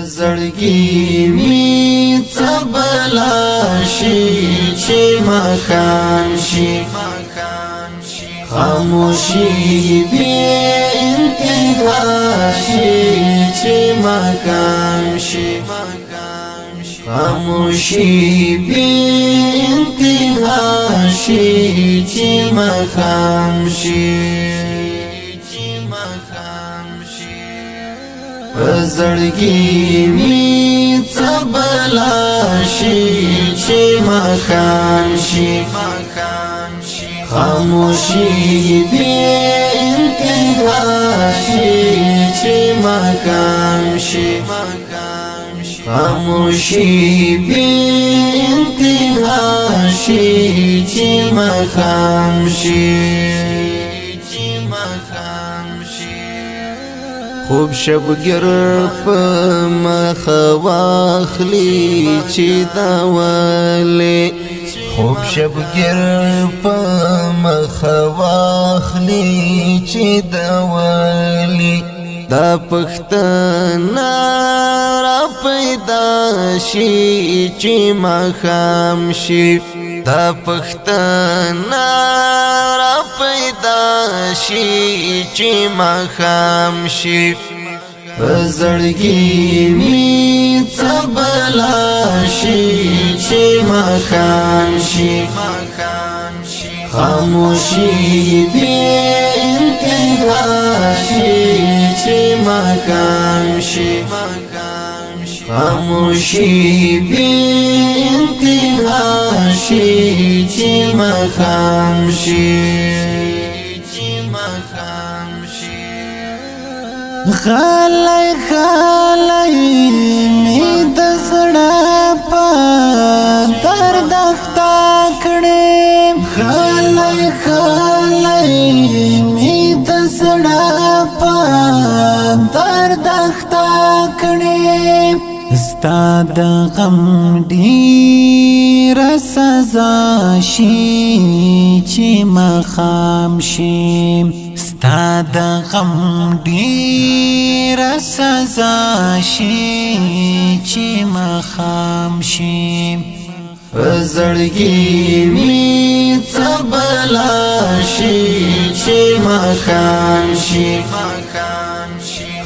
زړګي می څبلا شي چې مخام شي خاموشي بی انتها شي چې مخام شي خاموشي بی انتها شي چې مخام شي زړګي می څبلا شي چې مخام شي خاموشي بی انتها شي چې مخام شي خاموشي بی انتها شي چې مخام شي خوب شبګر په مخ واخلي چې دا ولې خوب شبګر په مخ واخلي چې دا ولې دا پښتنه را پیدا شي چې مخام شي دا پښتنه را پیدا شي چې مخام شي زړګي می څبلا شي چې مخام شي خاموشي بی انتها شي چې مخام شي خاموشي بی انتها شي چې مخام شي خالی خالی می د زړه په درد اخته کړې خالی خالی می د زړه په درد اخته کړې ستا د غم ډېره سزا شي چې مخام شي ستا د غم ډېره سزا شي چې مخام شي زړګي می څبلا شي چې مخام شي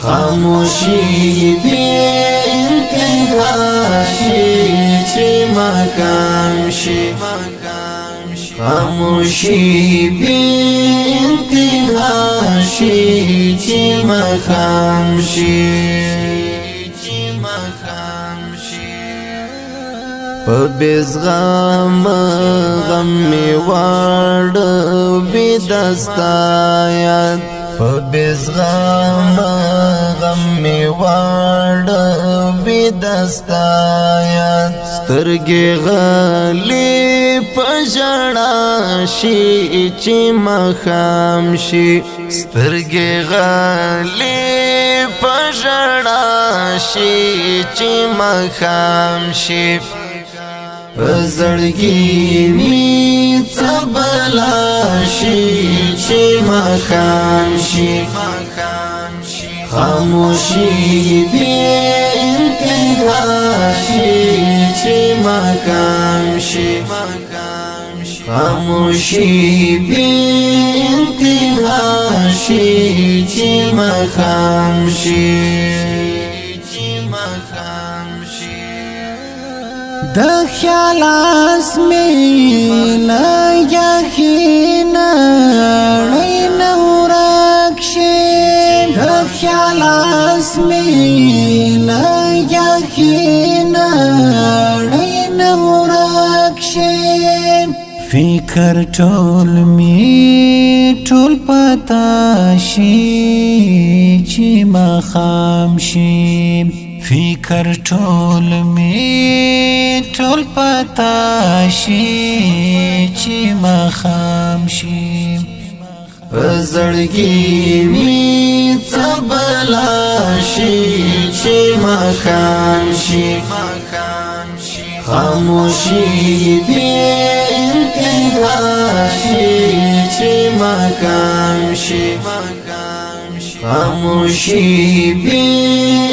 خاموشي بی انتها شي چې مخام شي خاموشي بی انتها شي چې مخام شي په بزغم غم می واړ وې دستا یاد په بزغم غم می واړ وې دستا یاد سترګې غلې په ژړا شي چې مخام شي سترګې غلې په ژړا شي چې مخام شي زړګي می څبلا شي چې مخام شي خاموشي بی انتها شي چې مخام شي خاموشي بی انتها شي چې مخام شي د خیال اسمی لایخین رین ورکشی د خیال اسمی لایخین رین ورکشی فکر ټول می ټول پتا شي چې مخام شي فکر ټول می ټول پتا شي چې مخام شي زړګي می څبلا شي چې مخام شي خاموشي بی انتها شي چې مخام شي خاموشی بی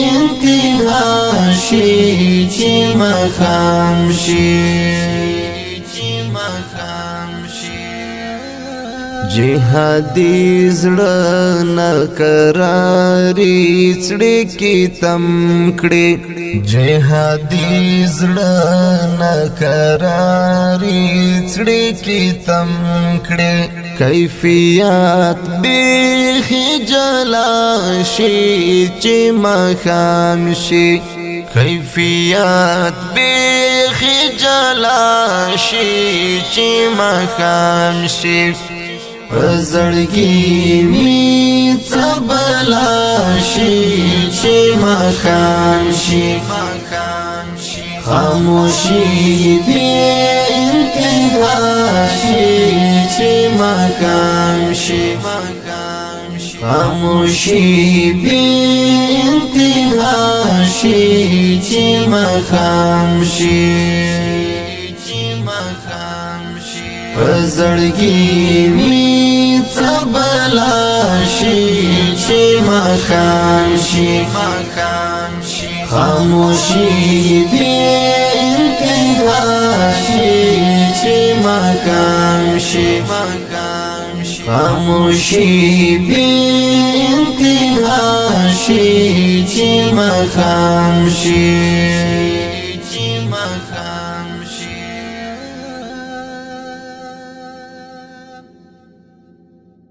انتها شي چې مخام شي جهادي زړه نقراري څړې کې تم کړې جهادي زړه نقراري څړې کې تم کړې کیفیت به جلا شي چې مخام شي کیفیت به جلا شي چې مخام شي پزړګي می څبلا شي چې مخام شي خاموشي دې انتها شي چې مخام شي خاموشي دې انتها شي چې مخام شي پزړګي می څبلا شي چې مخام شي خاموشي دې انتها شي چې مخام شي خاموشي دې انتها شي چې مخام شي